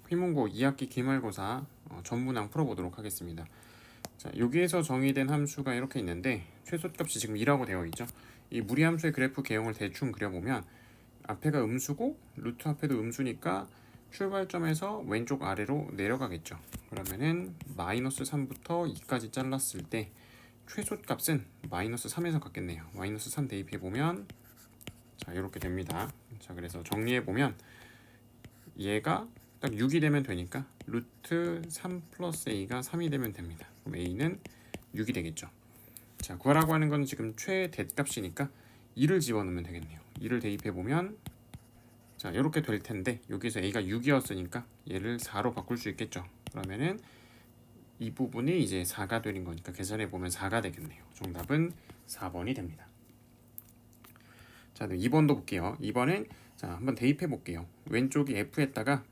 휘문고 2학기 기말고사 전문항 풀어보도록 하겠습니다. 자, 여기에서 정의된 함수가 이렇게 있는데 최소값이 지금 2라고 되어 있죠. 이 무리함수의 그래프 개형을 대충 그려보면 앞에가 음수고 루트 앞에도 음수니까 출발점에서 왼쪽 아래로 내려가겠죠. 그러면은 마이너스 3부터 2까지 잘랐을 때 최소값은 마이너스 3에서 같겠네요. 마이너스 3 대입해보면 자 이렇게 됩니다. 자 그래서 정리해보면 얘가 딱 6이 되면 되니까 루트 3 플러스 a가 3이 되면 됩니다. 그럼 a는 6이 되겠죠. 자 구하라고 하는 건 지금 최대값이니까 2를 집어넣으면 되겠네요. 2를 대입해보면 자 이렇게 될 텐데 여기서 a가 6이었으니까 얘를 4로 바꿀 수 있겠죠. 그러면은 이 부분이 이제 4가 되는 거니까 계산해보면 4가 되겠네요. 정답은 4번이 됩니다. 자 2번도 볼게요. 2번은 자 한번 대입해 볼게요. 왼쪽이 f에다가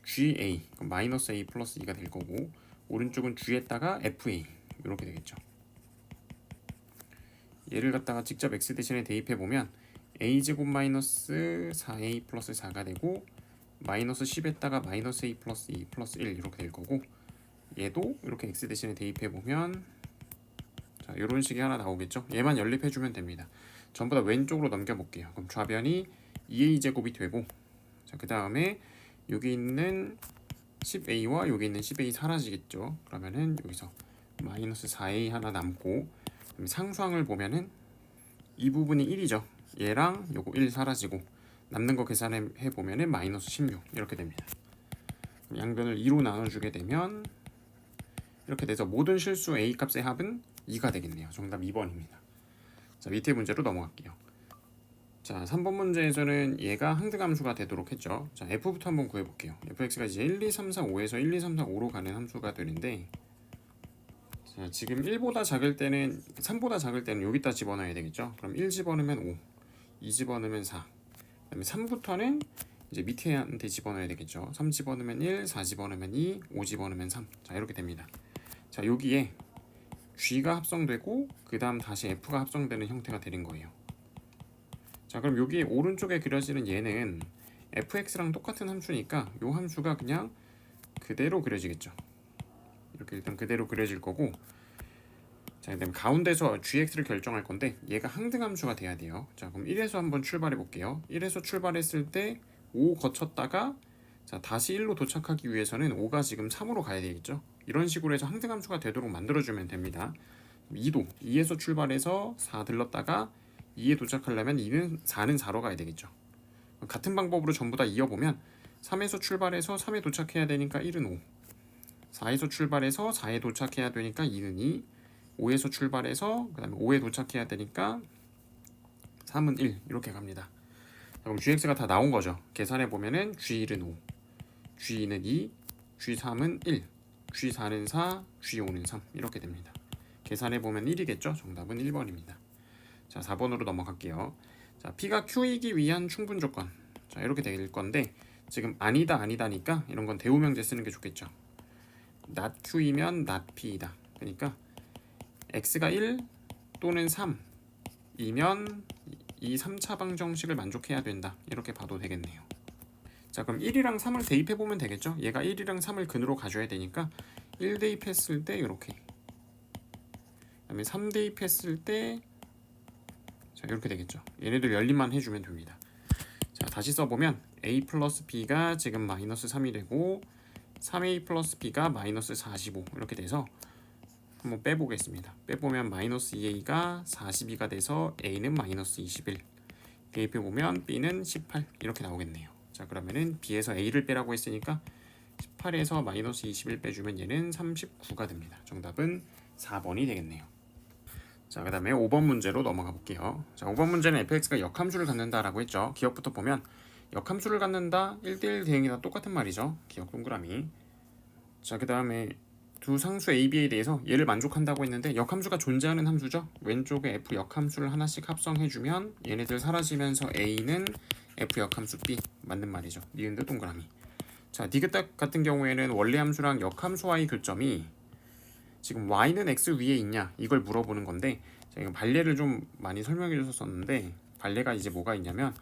GA 마이너스 A 플러스 2가 될 거고 오른쪽은 G에다가 FA 이렇게 되겠죠. 얘를 갖다가 직접 x 대신에 대입해 보면 a제곱 마이너스 4a 플러스 4가 되고 마이너스 10에다가 마이너스 a 플러스 2 플러스 1 이렇게 될 거고 얘도 이렇게 x 대신에 대입해 보면 자 이런 식이 하나 나오겠죠. 얘만 연립해 주면 됩니다. 전부 다 왼쪽으로 넘겨 볼게요. 그럼 좌변이 2a 제곱이 되고 자 그 다음에 여기 있는 10a와 여기 있는 10a 사라지겠죠. 그러면은 여기서 마이너스 4a 하나 남고 상수항을 보면은 이 부분이 1이죠. 얘랑 요거 1 사라지고 남는 거 계산해 보면은 마이너스 16 이렇게 됩니다. 양변을 2로 나눠주게 되면 이렇게 돼서 모든 실수 a 값의 합은 2가 되겠네요. 정답 2번입니다. 자 밑에 문제로 넘어갈게요. 자 3번 문제에서는 얘가 항등함수가 되도록 했죠. 자 f부터 한번 구해볼게요. fx가 이제 1, 2, 3, 4, 5에서 1, 2, 3, 4, 5로 가는 함수가 되는데 자, 지금 1보다 작을 때는 3보다 작을 때는 여기다 집어넣어야 되겠죠. 그럼 1 집어넣으면 5, 2 집어넣으면 4, 그다음에 3부터는 이제 밑에한테 집어넣어야 되겠죠. 3 집어넣으면 1, 4 집어넣으면 2, 5 집어넣으면 3. 자 이렇게 됩니다. 자 여기에 G가 합성되고 그 다음 다시 F가 합성되는 형태가 되는 거예요. 자 그럼 여기 오른쪽에 그려지는 얘는 fx랑 똑같은 함수니까 이 함수가 그냥 그대로 그려지겠죠. 이렇게 일단 그대로 그려질 거고 자 그다음 가운데서 gx를 결정할 건데 얘가 항등함수가 돼야 돼요. 자 그럼 1에서 한번 출발해 볼게요. 1에서 출발했을 때 5 거쳤다가 자 다시 1로 도착하기 위해서는 5가 지금 3으로 가야 되겠죠. 이런 식으로 해서 항등함수가 되도록 만들어주면 됩니다. 2도 2에서 출발해서 4 들렀다가 2에 도착하려면 4는 4로 가야 되겠죠. 같은 방법으로 전부 다 이어보면 3에서 출발해서 3에 도착해야 되니까 1은 5, 4에서 출발해서 4에 도착해야 되니까 2는 2, 5에서 출발해서 그 다음에 5에 도착해야 되니까 3은 1 이렇게 갑니다. 그럼 gx가 다 나온 거죠. 계산해 보면은 g1은 5, g2는 2, g3은 1, g4는 4, g5는 3 이렇게 됩니다. 계산해 보면 1이겠죠. 정답은 1번입니다. 자 4번으로 넘어갈게요. 자 p가 q이기 위한 충분 조건 자 이렇게 될 건데 지금 아니다 아니다니까 이런 건 대우명제 쓰는 게 좋겠죠. not q이면 not p이다. 그러니까 x가 1 또는 3이면 이 3차 방정식을 만족해야 된다. 이렇게 봐도 되겠네요. 자 그럼 1이랑 3을 대입해 보면 되겠죠. 얘가 1이랑 3을 근으로 가져야 되니까 1 대입했을 때 이렇게 그다음에 3 대입했을 때 자 이렇게 되겠죠. 얘네들 연립만 해주면 됩니다. 자 다시 써보면 a 플러스 b가 지금 마이너스 3이 되고 3a 플러스 b가 마이너스 45 이렇게 돼서 한번 빼보겠습니다. 빼보면 마이너스 2a가 42가 돼서 a는 마이너스 21 대입해보면 b는 18 이렇게 나오겠네요. 자 그러면은 b에서 a를 빼라고 했으니까 18에서 마이너스 21 빼주면 얘는 39가 됩니다. 정답은 4번이 되겠네요. 자 그 다음에 5번 문제로 넘어가 볼게요. 자 5번 문제는 fx가 역함수를 갖는다라고 했죠. 기억부터 보면 역함수를 갖는다 1대1 대응이다 똑같은 말이죠. 기억 동그라미. 자 그 다음에 두 상수 a, b에 대해서 얘를 만족한다고 했는데 역함수가 존재하는 함수죠. 왼쪽에 f 역함수를 하나씩 합성해주면 얘네들 사라지면서 a는 f 역함수 b 맞는 말이죠. 니은드 동그라미. 자 디귿 같은 경우에는 원래 함수랑 역함수와의 교점이 지금 y는 x 위에 있냐 이걸 물어보는 건데 제가 발례를 좀 많이 설명해 줬었는데 발례가 이제 뭐가 있냐면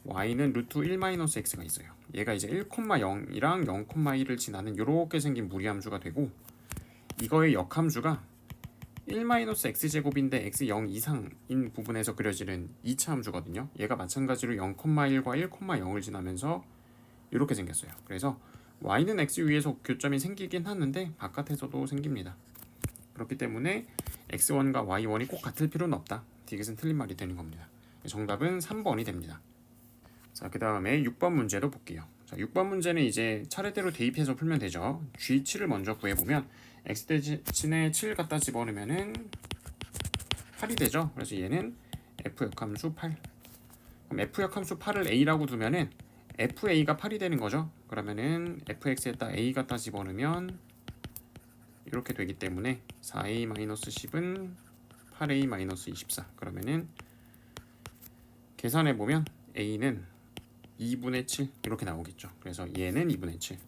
y는 루트 1-x가 있어요. 얘가 이제 1,0이랑 0,1을 지나는 이렇게 생긴 무리함수가 되고, 이거의 역함수가 1-x제곱인데 x 0 이상인 부분에서 그려지는 2차 함수거든요. 얘가 마찬가지로 0,1과 1,0을 지나면서 이렇게 생겼어요. 그래서 y는 x 위에서 교점이 생기긴 하는데 바깥에서도 생깁니다. 그렇기 때문에 x1과 y1이 꼭 같을 필요는 없다. 디귿은 틀린 말이 되는 겁니다. 정답은 3번이 됩니다. 자, 그 다음에 6번 문제도 볼게요. 자, 6번 문제는 이제 차례대로 대입해서 풀면 되죠. G7을 먼저 구해보면 x 대신에 7 갖다 집어넣으면은 8이 되죠. 그래서 얘는 f 역함수 8. 그럼 f 역함수 8을 a라고 두면은 fa가 8이 되는 거죠. 그러면은 fx에다 a 갖다 집어넣으면 이렇게 되기 때문에 4a-10은 8a-24. 그러면은 계산해 보면 a는 2분의 7 이렇게 나오겠죠. 그래서 얘는 2분의 7.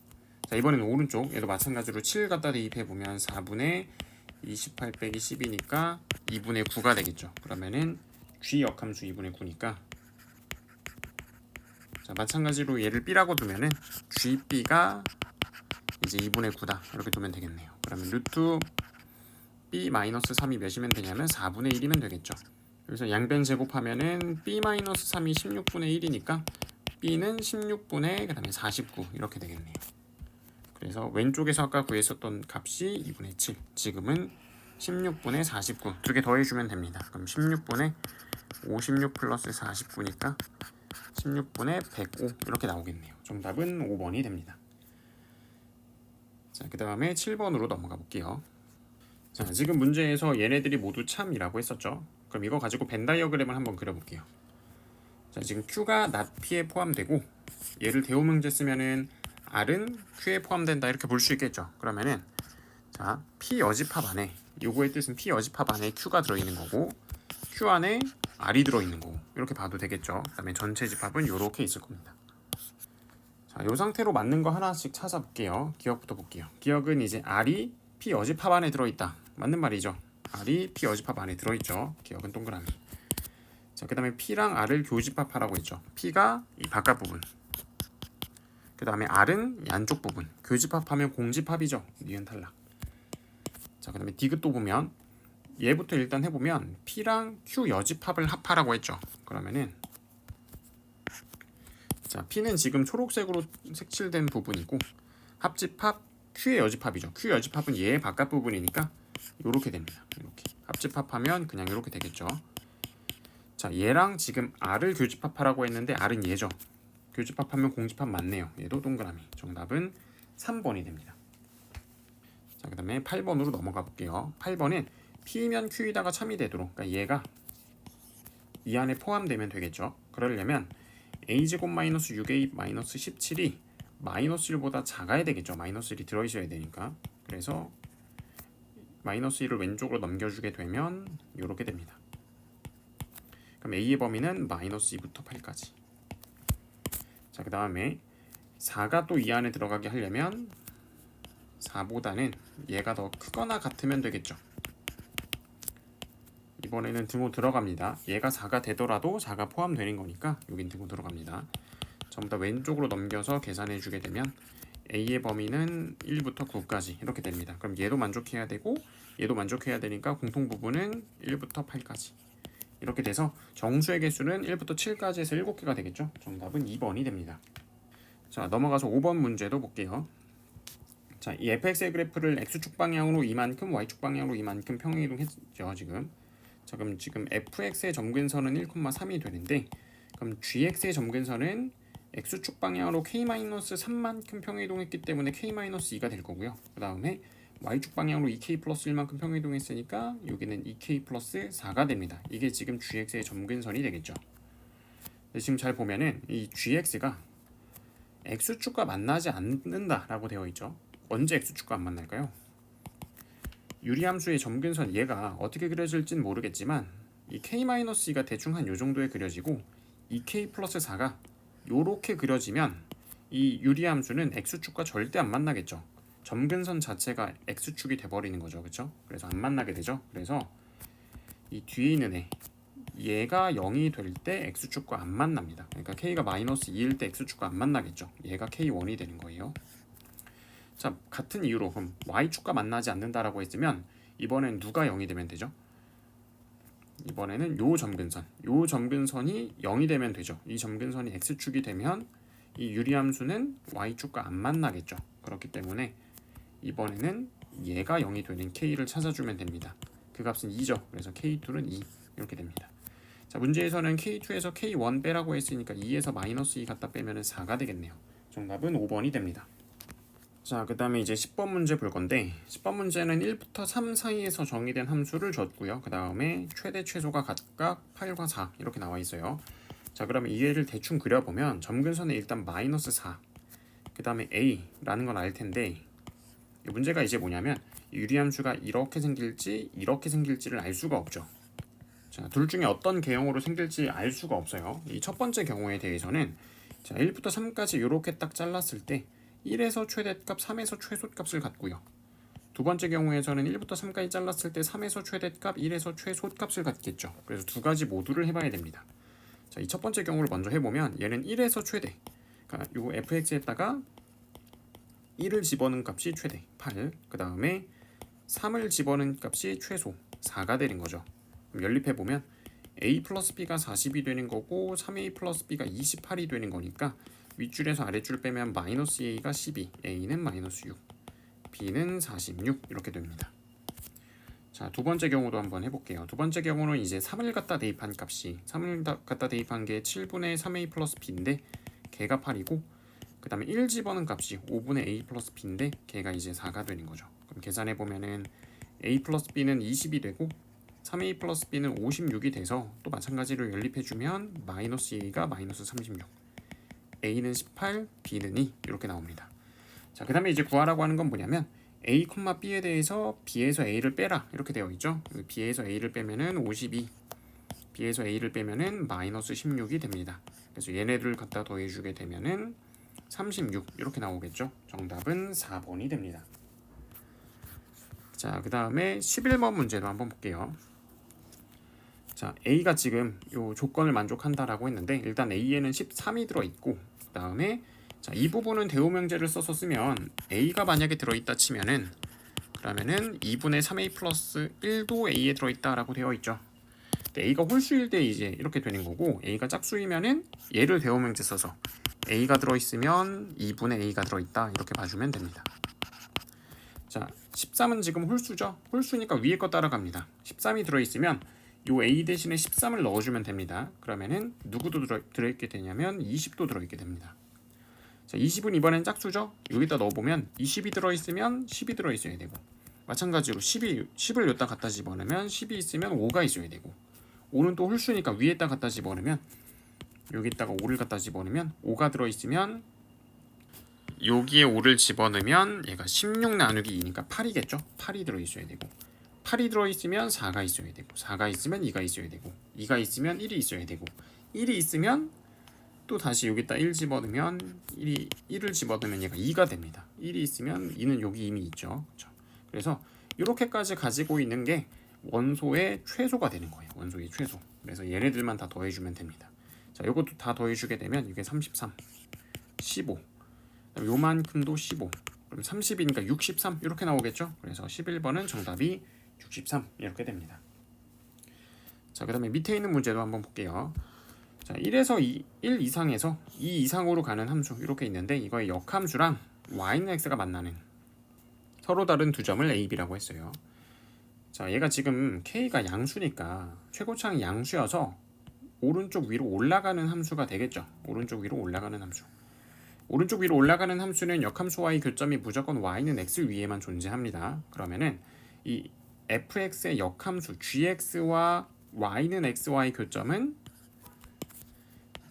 자, 이번에는 오른쪽 얘도 마찬가지로 7 갖다 대입해보면 4분의 28 빼기 10이니까 2분의 9가 되겠죠. 그러면은 g 역함수 2분의 9니까, 자, 마찬가지로 얘를 b라고 두면은 gb가 이제 2분의 9다 이렇게 두면 되겠네요. 그러면 루트 b-3이 몇이면 되냐면 4분의 1이면 되겠죠. 그래서 양변 제곱하면은 b-3이 16분의 1이니까 b는 16분의 그다음에 49 이렇게 되겠네요. 그래서 왼쪽에서 아까 구했었던 값이 2분의 7, 지금은 16분의 49 두 개 더해주면 됩니다. 그럼 16분의 56 플러스 49니까 16분의 105 이렇게 나오겠네요. 정답은 5번이 됩니다. 자, 그 다음에 7번으로 넘어가 볼게요. 자, 지금 문제에서 얘네들이 모두 참이라고 했었죠. 그럼 이거 가지고 벤 다이어그램을 한번 그려볼게요. 자, 지금 Q가 not P에 포함되고, 얘를 대오문제 쓰면은 R은 Q에 포함된다 이렇게 볼 수 있겠죠. 그러면은 자, P 여집합 안에, 요거의 뜻은 P 여집합 안에 Q가 들어있는 거고 Q 안에 R이 들어있는 거고 이렇게 봐도 되겠죠. 그 다음에 전체 집합은 이렇게 있을 겁니다. 자, 요 상태로 맞는 거 하나씩 찾아볼게요. 기억부터 볼게요. 기억은 이제 R이 P 여집합 안에 들어있다. 맞는 말이죠. R이 P 여집합 안에 들어있죠. 기억은 동그라미. 자, 그 다음에 P랑 R을 교집합하라고 했죠. P가 이 바깥 부분, 그 다음에 R은 이 안쪽 부분. 교집합하면 공집합이죠. 니은 탈락. 자, 그 다음에 디귿도 보면 얘부터 일단 해보면 P랑 Q 여집합을 합하라고 했죠. 그러면은 자, P는 지금 초록색으로 색칠된 부분이고 합집합 Q의 여집합이죠. Q 여집합은 얘의 바깥 부분이니까 이렇게 됩니다. 이렇게 합집합하면 그냥 이렇게 되겠죠. 자, 얘랑 지금 R을 교집합하라고 했는데 R은 얘죠. 교집합하면 공집합 맞네요. 얘도 동그라미. 정답은 3번이 됩니다. 자, 그 다음에 8번으로 넘어가 볼게요. 8번은 P면 Q이다가 참이 되도록, 그러니까 얘가 이 안에 포함되면 되겠죠. 그러려면 a제곱 마이너스 6a 마이너스 17이 마이너스 1보다 작아야 되겠죠. 마이너스 1이 들어있어야 되니까. 그래서 마이너스 1을 왼쪽으로 넘겨주게 되면 이렇게 됩니다. 그럼 a의 범위는 마이너스 2부터 8까지. 자, 그 다음에 4가 또 이 안에 들어가게 하려면 4보다는 얘가 더 크거나 같으면 되겠죠. 이번에는 등호 들어갑니다. 얘가 4가 되더라도 4가 포함되는 거니까 여긴 등호 들어갑니다. 전부 다 왼쪽으로 넘겨서 계산해 주게 되면 a의 범위는 1부터 9까지 이렇게 됩니다. 그럼 얘도 만족해야 되고 얘도 만족해야 되니까 공통 부분은 1부터 8까지 이렇게 돼서 정수의 개수는 1부터 7까지 해서 7개가 되겠죠. 정답은 2번이 됩니다. 자, 넘어가서 5번 문제도 볼게요. 자, 이 fx의 그래프를 x축 방향으로 이만큼, y축 방향으로 이만큼 평행이동했죠. 자, 그럼 지금 fx의 점근선은 1,3이 되는데, 그럼 gx의 점근선은 x축 방향으로 k-3만큼 평행이동했기 때문에 k-2가 될 거고요. 그 다음에 y축 방향으로 2k 플러스 1만큼 평행이동했으니까 여기는 2k 플러스 4가 됩니다. 이게 지금 gx의 점근선이 되겠죠. 지금 잘 보면은 이 gx가 x축과 만나지 않는다라고 되어 있죠. 언제 x축과 안 만날까요? 유리함수의 점근선 얘가 어떻게 그려질진 모르겠지만 이 k-2가 대충 한 요 정도에 그려지고 2k 플러스 4가 요렇게 그려지면 이 유리함수는 x축과 절대 안 만나겠죠. 점근선 자체가 x축이 돼버리는 거죠. 그렇죠? 그래서 안 만나게 되죠. 그래서 이 뒤에 있는 애 얘가 0이 될 때 x축과 안 만납니다. 그러니까 k가 마이너스 2일 때 x축과 안 만나겠죠. 얘가 k1이 되는 거예요. 자, 같은 이유로 그럼 y축과 만나지 않는다라고 했으면 이번엔 누가 0이 되면 되죠? 이번에는 요 점근선이 0이 되면 되죠. 이 점근선이 x축이 되면 이 유리함수는 y축과 안 만나겠죠. 그렇기 때문에 이번에는 얘가 0이 되는 k를 찾아주면 됩니다. 그 값은 2죠. 그래서 k2는 2 이렇게 됩니다. 자, 문제에서는 k2에서 k1 빼라고 했으니까 2에서 마이너스 2 갖다 빼면 4가 되겠네요. 정답은 5번이 됩니다. 자, 그 다음에 이제 10번 문제 볼 건데 10번 문제는 1부터 3 사이에서 정의된 함수를 줬고요. 그 다음에 최대 최소가 각각 8과 4 이렇게 나와 있어요. 자, 그러면 이 애를 대충 그려보면 점근선에 일단 마이너스 4, 그 다음에 a라는 건 알 텐데 문제가 이제 뭐냐면 유리함수가 이렇게 생길지 이렇게 생길지를 알 수가 없죠. 자, 둘 중에 어떤 개형으로 생길지 알 수가 없어요. 이 첫 번째 경우에 대해서는 자, 1부터 3까지 이렇게 딱 잘랐을 때 1에서 최대값, 3에서 최소값을 갖고요. 두 번째 경우에서는 1부터 3까지 잘랐을 때 3에서 최대값, 1에서 최소값을 갖겠죠. 그래서 두 가지 모두를 해봐야 됩니다. 자, 이 첫 번째 경우를 먼저 해보면 얘는 1에서 최대, 그러니까 요 fx에다가 1을 집어넣은 값이 최대 8, 그 다음에 3을 집어넣은 값이 최소 4가 되는 거죠. 그럼 연립해보면 a 플러스 b가 40이 되는 거고 3a 플러스 b가 28이 되는 거니까 윗줄에서 아랫줄 빼면 마이너스 a가 12, a는 마이너스 6, b는 46 이렇게 됩니다. 자, 두 번째 경우도 한번 해볼게요. 두 번째 경우는 이제 3을 갖다 대입한 값이 3을 갖다 대입한 게 7분의 3a 플러스 b인데 걔가 8이고 그 다음에 1 집어넣은 값이 5분의 a 플러스 b인데 걔가 이제 4가 되는 거죠. 그럼 계산해보면은 a 플러스 b는 20이 되고 3a 플러스 b는 56이 돼서 또 마찬가지로 연립해주면 마이너스 a가 마이너스 36, a는 18, b는 2 이렇게 나옵니다. 자, 그 다음에 이제 구하라고 하는 건 뭐냐면 a, b에 대해서 b에서 a를 빼라 이렇게 되어 있죠. b에서 a를 빼면은 52, b에서 a를 빼면은 마이너스 16이 됩니다. 그래서 얘네들을 갖다 더해주게 되면은 36 이렇게 나오겠죠. 정답은 4번이 됩니다. 자, 그 다음에 11번 문제도 한번 볼게요. 자, a가 지금 요 조건을 만족한다라고 했는데 일단 a에는 13이 들어있고 그 다음에 자, 이 부분은 대호명제를 써서 쓰면 a가 만약에 들어있다 치면은 그러면은 2분의 3a 플러스 1도 a에 들어있다라고 되어 있죠. a가 홀수일 때 이제 이렇게 되는 거고 a가 짝수이면은 얘를 대호명제 써서 a가 들어있으면 2분의 a가 들어있다 이렇게 봐주면 됩니다. 자, 13은 지금 홀수죠. 홀수니까 위에 거 따라갑니다. 13이 들어있으면 요 a 대신에 13을 넣어주면 됩니다. 그러면은 누구도 들어있게 되냐면 20도 들어있게 됩니다. 자, 20은 이번엔 짝수죠. 여기다 넣어보면 20이 들어있으면 10이 들어있어야 되고 마찬가지로 10을 여기다 갖다 집어넣으면 10이 있으면 5가 있어야 되고 5는 또 홀수니까 위에다 갖다 집어넣으면 여기다가 5를 갖다 집어넣으면 5가 들어있으면 여기에 5를 집어넣으면 얘가 16 나누기 2니까 8이겠죠. 8이 들어있어야 되고 8이 들어있으면 4가 있어야 되고 4가 있으면 2가 있어야 되고 2가 있으면 1이 있어야 되고 1이 있으면 또 다시 여기다 1 집어넣으면 1을 집어넣으면 얘가 2가 됩니다. 1이 있으면 2는 여기 이미 있죠. 그렇죠? 그래서 이렇게까지 가지고 있는 게 원소의 최소가 되는 거예요. 원소의 최소. 그래서 얘네들만 다 더해주면 됩니다. 자, 이것도 다 더해주게 되면 이게 33, 15, 요만큼도 15, 그럼 30이니까 63 이렇게 나오겠죠. 그래서 11번은 정답이 63 이렇게 됩니다. 자, 그 다음에 밑에 있는 문제도 한번 볼게요. 자, 1에서 1 이상에서 2 이상으로 가는 함수 이렇게 있는데 이거의 역함수랑 y는 x가 만나는 서로 다른 두 점을 a, b라고 했어요. 자, 얘가 지금 k가 양수니까 최고차항이 양수여서 오른쪽 위로 올라가는 함수가 되겠죠. 오른쪽 위로 올라가는 함수. 오른쪽 위로 올라가는 함수는 역함수와의 교점이 무조건 y는 x 위에만 존재합니다. 그러면은 이 fx의 역함수 gx와 y는 x와의 교점은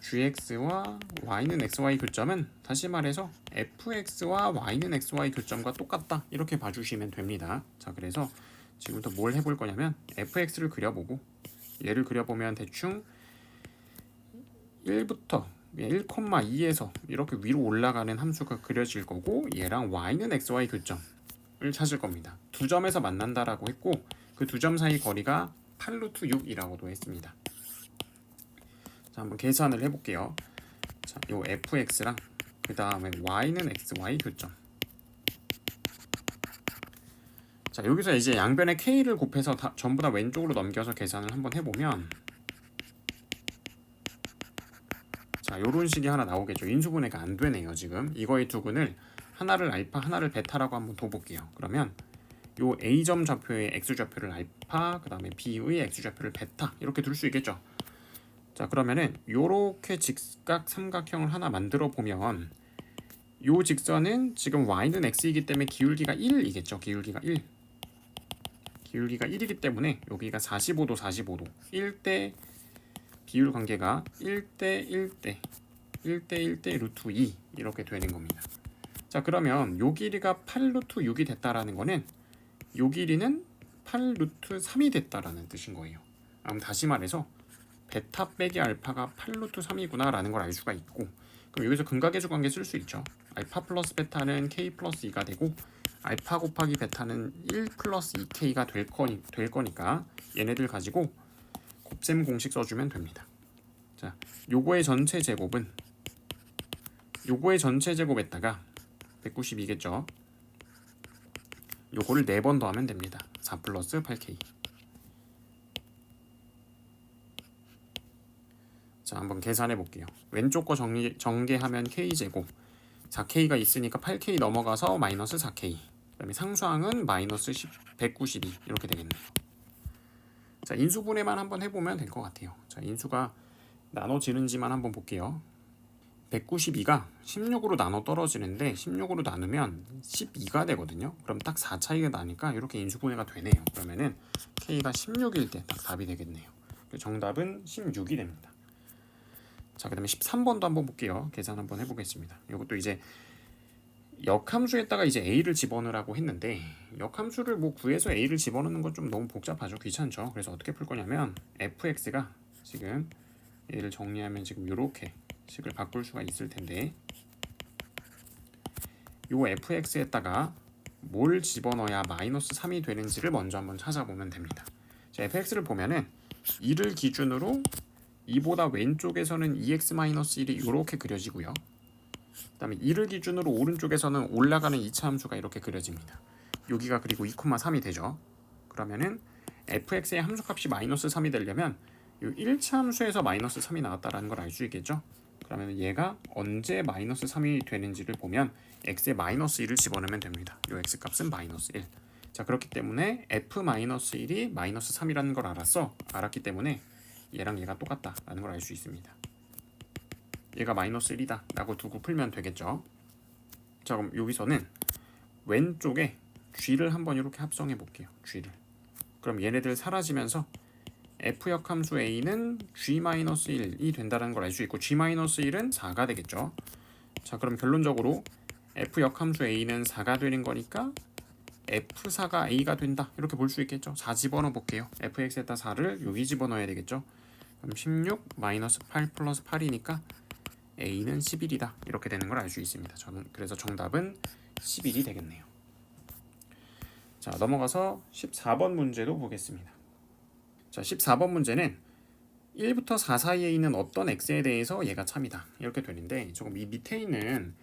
gx와 y는 xy 교점은 다시 말해서 fx와 y는 xy 교점과 똑같다 이렇게 봐주시면 됩니다. 자, 그래서 지금부터 뭘 해볼 거냐면 fx를 그려보고 얘를 그려보면 대충 1부터 1,2에서 이렇게 위로 올라가는 함수가 그려질 거고 얘랑 y는 xy 교점을 찾을 겁니다. 두 점에서 만난다라고 했고 그 두 점 사이 거리가 8루트 6이라고도 했습니다. 자, 한번 계산을 해볼게요. 자, 요 fx랑 그 다음에 y는 xy 교점. 자, 여기서 이제 양변에 k를 곱해서 전부 다 왼쪽으로 넘겨서 계산을 한번 해보면, 자, 요런 식이 하나 나오겠죠. 인수분해가 안 되네요. 지금 이거의 두근을 하나를 알파 하나를 베타라고 한번 둬볼게요. 그러면 요 a점 좌표의 x좌표를 알파, 그 다음에 b의 x좌표를 베타 이렇게 둘 수 있겠죠. 자, 그러면은 요렇게 직각 삼각형을 하나 만들어 보면, 요 직선은 지금 y는 x이기 때문에 기울기가 1이겠죠. 기울기가 1. 기울기가 1이기 때문에 여기가 45도 45도 1대 비율 관계가 1대 1대 1대 1대 루트 2 이렇게 되는 겁니다. 자, 그러면 요 길이가 8 루트 6이 됐다라는 거는 요 길이는 8 루트 3이 됐다라는 뜻인 거예요. 그럼 다시 말해서 베타 빼기 알파가 8 루트 3이구나 라는 걸 알 수가 있고, 그럼 여기서 근각계수 관계 쓸 수 있죠. 알파 플러스 베타는 k 플러스 2가 되고, 알파 곱하기 베타는 1 플러스 2k가 될 거니까 얘네들 가지고 곱셈 공식 써주면 됩니다. 자, 요거의 전체 제곱은 요거의 전체 제곱에다가 192겠죠. 요거를 4번 더하면 됩니다. 4 플러스 8k. 자, 한번 계산해 볼게요. 왼쪽 거 정계하면 k제곱, 4k가 있으니까 8k 넘어가서 마이너스 4k, 그 다음에 상수항은 마이너스 192 이렇게 되겠네요. 자, 인수분해만 한번 해보면 될 것 같아요. 자, 인수가 나눠지는지만 한번 볼게요. 192가 16으로 나눠 떨어지는데 16으로 나누면 12가 되거든요. 그럼 딱 4 차이가 나니까 이렇게 인수분해가 되네요. 그러면은 k가 16일 때 딱 답이 되겠네요. 정답은 16이 됩니다. 자, 그 다음에 13번도 한번 볼게요. 계산 한번 해보겠습니다. 이것도 이제 역함수에다가 이제 a를 집어넣으라고 했는데, 역함수를 뭐 구해서 a를 집어넣는 건 좀 너무 복잡하죠. 귀찮죠. 그래서 어떻게 풀 거냐면 fx가 지금 얘를 정리하면 지금 이렇게 식을 바꿀 수가 있을 텐데, 요 fx에다가 뭘 집어넣어야 마이너스 3이 되는지를 먼저 한번 찾아보면 됩니다. 자, fx를 보면은 2를 기준으로 2보다 왼쪽에서는 2x-1이 이렇게 그려지고요. 그 다음에 2를 기준으로 오른쪽에서는 올라가는 2차 함수가 이렇게 그려집니다. 여기가 그리고 2,3이 되죠. 그러면은 fx의 함수값이 마이너스 3이 되려면 이 1차 함수에서 마이너스 3이 나왔다는 걸 알 수 있겠죠. 그러면 얘가 언제 마이너스 3이 되는지를 보면 x에 마이너스 1을 집어넣으면 됩니다. 이 x값은 마이너스 1. 자, 그렇기 때문에 f-1이 마이너스 3이라는 걸 알았기 때문에 얘랑 얘가 똑같다라는 걸 알 수 있습니다. 얘가 마이너스 1이다 라고 두고 풀면 되겠죠. 자, 그럼 여기서는 왼쪽에 g를 한번 이렇게 합성해 볼게요. g를. 그럼 얘네들 사라지면서 f역 함수 a는 g-1이 된다는 걸 알 수 있고, g-1은 4가 되겠죠. 자, 그럼 결론적으로 f역 함수 a는 4가 되는 거니까 f4가 a가 된다 이렇게 볼 수 있겠죠. 4 집어넣어 볼게요. fx에다 4를 여기 집어넣어야 되겠죠. 그럼 16 마이너스 8 플러스 8이니까 a는 11이다 이렇게 되는 걸 알 수 있습니다. 저는 그래서 정답은 11이 되겠네요. 자, 넘어가서 14번 문제도 보겠습니다. 자, 14번 문제는 1부터 4 사이에 있는 어떤 x에 대해서 얘가 참이다 이렇게 되는데, 조금 이 밑에 있는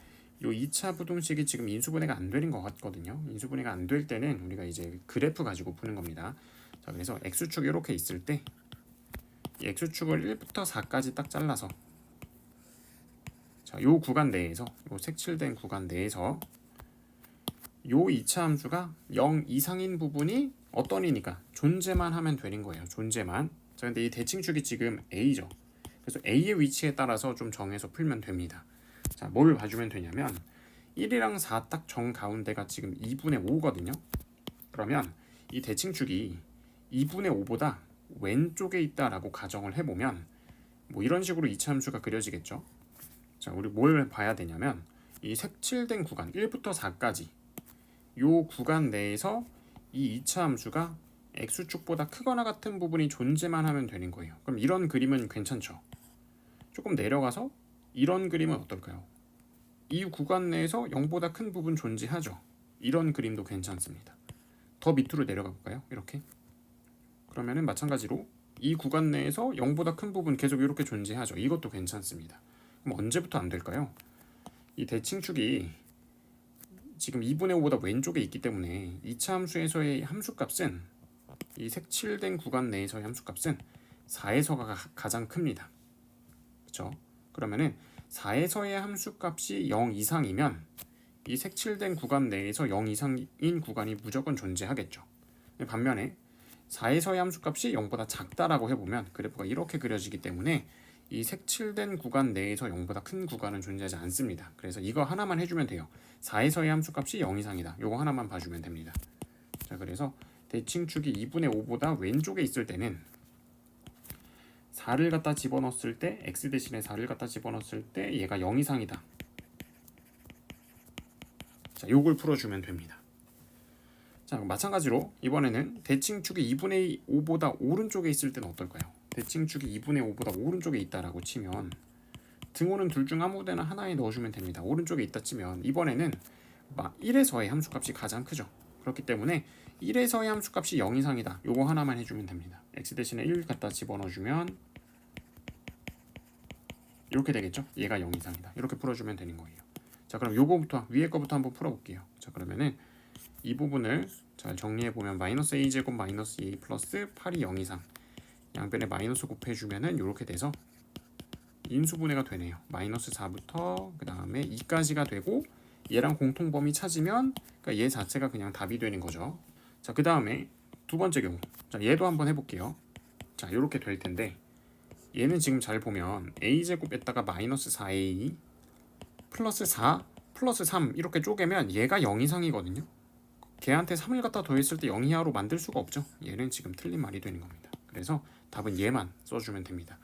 요 2차 부등식이 지금 인수분해가 안 되는 것 같거든요. 인수분해가 안 될 때는 우리가 이제 그래프 가지고 푸는 겁니다. 자, 그래서 x축 이렇게 있을 때 이 x축을 1부터 4까지 딱 잘라서, 자, 요 구간 내에서, 요 색칠된 구간 내에서 요 2차 함수가 0 이상인 부분이 어떤 이니까 존재만 하면 되는 거예요. 존재만. 자, 근데 이 대칭축이 지금 a죠. 그래서 a의 위치에 따라서 좀 정해서 풀면 됩니다. 자, 뭘 봐주면 되냐면 1이랑 4 딱 정 가운데가 지금 2분의 5거든요. 그러면 이 대칭축이 2분의 5보다 왼쪽에 있다라고 가정을 해보면 뭐 이런 식으로 2차 함수가 그려지겠죠. 자, 우리 뭘 봐야 되냐면 이 색칠된 구간 1부터 4까지 요 구간 내에서 이 2차 함수가 x축보다 크거나 같은 부분이 존재만 하면 되는 거예요. 그럼 이런 그림은 괜찮죠. 조금 내려가서 이런 그림은 어떨까요? 이 구간 내에서 0보다 큰 부분 존재하죠. 이런 그림도 괜찮습니다. 더 밑으로 내려가 볼까요? 이렇게. 그러면은 마찬가지로 이 구간 내에서 0보다 큰 부분 계속 이렇게 존재하죠. 이것도 괜찮습니다. 그럼 언제부터 안 될까요? 이 대칭축이 지금 2분의 5보다 왼쪽에 있기 때문에 2차 함수에서의 함수값은 이 색칠된 구간 내에서의 함수값은 4에서가 가장 큽니다. 그렇죠? 그러면은 4에서의 함수값이 0 이상이면 이 색칠된 구간 내에서 0 이상인 구간이 무조건 존재하겠죠. 반면에 4에서의 함수값이 0보다 작다라고 해보면 그래프가 이렇게 그려지기 때문에 이 색칠된 구간 내에서 0보다 큰 구간은 존재하지 않습니다. 그래서 이거 하나만 해주면 돼요. 4에서의 함수값이 0 이상이다. 이거 하나만 봐주면 됩니다. 자, 그래서 대칭축이 2분의 5보다 왼쪽에 있을 때는 4를 갖다 집어넣었을 때 x 대신에 4를 갖다 집어넣었을 때 얘가 0 이상이다. 자, 요걸 풀어주면 됩니다. 자, 마찬가지로 이번에는 대칭축이 2분의 5보다 오른쪽에 있을 때는 어떨까요? 대칭축이 2분의 5보다 오른쪽에 있다라고 치면 등호는 둘 중 아무데나 하나에 넣어주면 됩니다. 오른쪽에 있다 치면 이번에는 1에서의 함수값이 가장 크죠. 그렇기 때문에 1에서의 함수값이 0 이상이다. 요거 하나만 해주면 됩니다. x 대신에 1 갖다 집어넣어주면 이렇게 되겠죠. 얘가 0 이상이다. 이렇게 풀어주면 되는 거예요. 자, 그럼 요거부터 위에 거부터 한번 풀어볼게요. 자, 그러면은 이 부분을 잘 정리해보면 마이너스 a제곱 마이너스 a 플러스 8이 0 이상 양변에 마이너스 곱해주면은 이렇게 돼서 인수분해가 되네요. 마이너스 4부터 그 다음에 2까지가 되고 얘랑 공통범위 찾으면 그러니까 얘 자체가 그냥 답이 되는 거죠. 자, 그 다음에 두 번째 경우. 자, 얘도 한번 해볼게요. 자, 이렇게 될 텐데 얘는 지금 잘 보면 a제곱에다가 마이너스 4a 플러스 4 플러스 3 이렇게 쪼개면 얘가 0 이상이거든요. 걔한테 3을 갖다 더했을 때 0 이하로 만들 수가 없죠. 얘는 지금 틀린 말이 되는 겁니다. 그래서 답은 얘만 써주면 됩니다.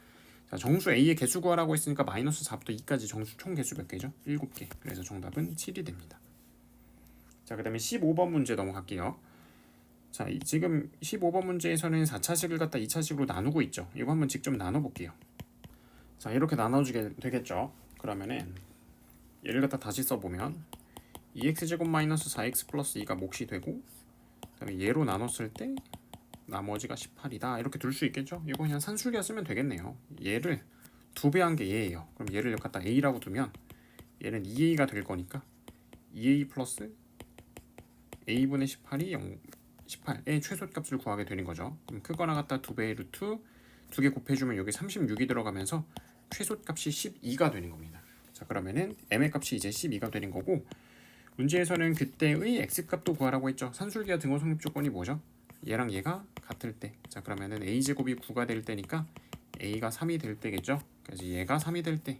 자, 정수 a의 개수 구하라고 했으니까 마이너스 4부터 2까지 정수 총 개수 몇 개죠? 7개. 그래서 정답은 7이 됩니다. 자, 그 다음에 15번 문제 넘어갈게요. 자, 지금 15번 문제에서는 4차식을 갖다 2차식으로 나누고 있죠. 이거 한번 직접 나눠볼게요. 자, 이렇게 나눠주게 되겠죠. 그러면은 얘를 갖다 다시 써보면 2x제곱 마이너스 4x 플러스 2가 몫이 되고 그 다음에 얘로 나눴을 때 나머지가 18이다 이렇게 둘 수 있겠죠. 이거 그냥 산술기하 쓰면 되겠네요. 얘를 2배 한 게 얘예요. 그럼 얘를 갖다 a라고 두면 얘는 2a가 될 거니까 2a 플러스 a분의 18이 18의 최소값을 구하게 되는 거죠. 그럼 크거나 같다 2배의 루트 2개 곱해주면 여기 36이 들어가면서 최소값이 12가 되는 겁니다. 자, 그러면은 m의 값이 이제 12가 되는 거고 문제에서는 그때의 x값도 구하라고 했죠. 산술기하 등호 성립 조건이 뭐죠? 얘랑 얘가 같을 때. 자, 그러면은 a제곱이 9가 될 때니까 a가 3이 될 때겠죠. 그래서 얘가 3이 될 때.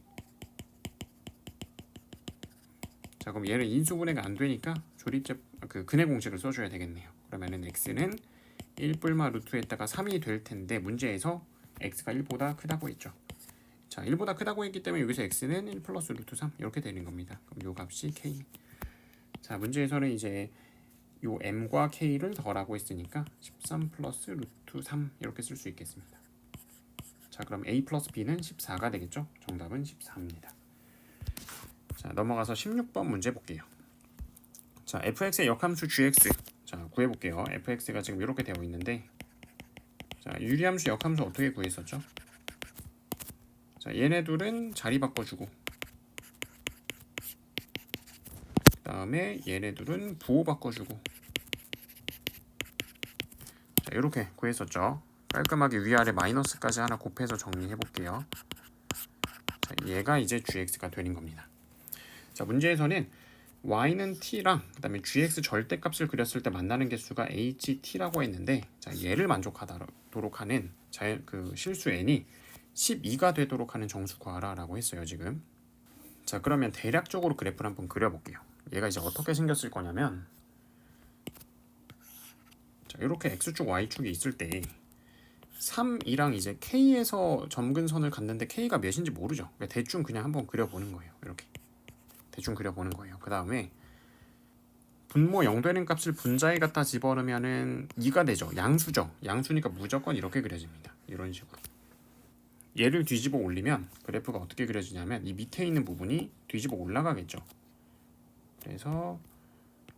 자, 그럼 얘는 인수분해가 안 되니까 조립제 근해 공식을 써줘야 되겠네요. 그러면은 x는 1 뿔마 루트에다가 3이 될 텐데 문제에서 x가 1보다 크다고 했죠. 자, 1보다 크다고 했기 때문에 여기서 x는 1 플러스 루트 3 이렇게 되는 겁니다. 그럼 요 값이 k. 자, 문제에서는 이제 요 m과 k를 더하라고 했으니까 13 플러스 루트 3 이렇게 쓸 수 있겠습니다. 자, 그럼 a 플러스 b는 14가 되겠죠. 정답은 14입니다. 자, 넘어가서 16번 문제 볼게요. 자, fx의 역함수 gx. 자, 구해볼게요. fx가 지금 이렇게 되어 있는데 자, 유리함수 역함수 어떻게 구했었죠? 자, 얘네 둘은 자리 바꿔주고 그 다음에 얘네 둘은 부호 바꿔주고 자, 이렇게 구했었죠. 깔끔하게 위아래 마이너스까지 하나 곱해서 정리해 볼게요. 자, 얘가 이제 gx가 되는 겁니다. 자, 문제에서는 y는 t랑 그 다음에 gx 절대값을 그렸을 때 만나는 개수가 ht라고 했는데 자, 얘를 만족하도록 하는 실수 n이 12가 되도록 하는 정수 구하라 라고 했어요 지금. 자, 그러면 대략적으로 그래프를 한번 그려볼게요. 얘가 이제 어떻게 생겼을 거냐면 자, 이렇게 x축 y축이 있을 때 3이랑 이제 k에서 점근선을 갔는데 k가 몇인지 모르죠. 그러니까 대충 그냥 한번 그려보는 거예요. 이렇게 대충 그려보는 거예요. 그 다음에 분모 0 되는 값을 분자에 갖다 집어넣으면은 2가 되죠. 양수죠. 양수니까 무조건 이렇게 그려집니다. 이런 식으로. 얘를 뒤집어 올리면 그래프가 어떻게 그려지냐면 이 밑에 있는 부분이 뒤집어 올라가겠죠. 그래서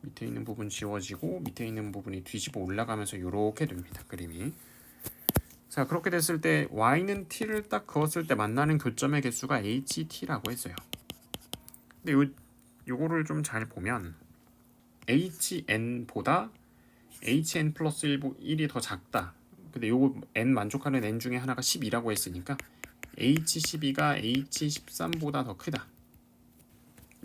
밑에 있는 부분 지워지고 밑에 있는 부분이 뒤집어 올라가면서 이렇게 됩니다. 그림이. 자, 그렇게 됐을 때 y는 t를 딱 그었을 때 만나는 교점의 개수가 ht라고 했어요. 근데 요거를 좀 잘 보면 hn보다 hn 플러스 1이 더 작다. 근데 요거 n 만족하는 n 중에 하나가 12라고 했으니까 h12가 h13보다 더 크다.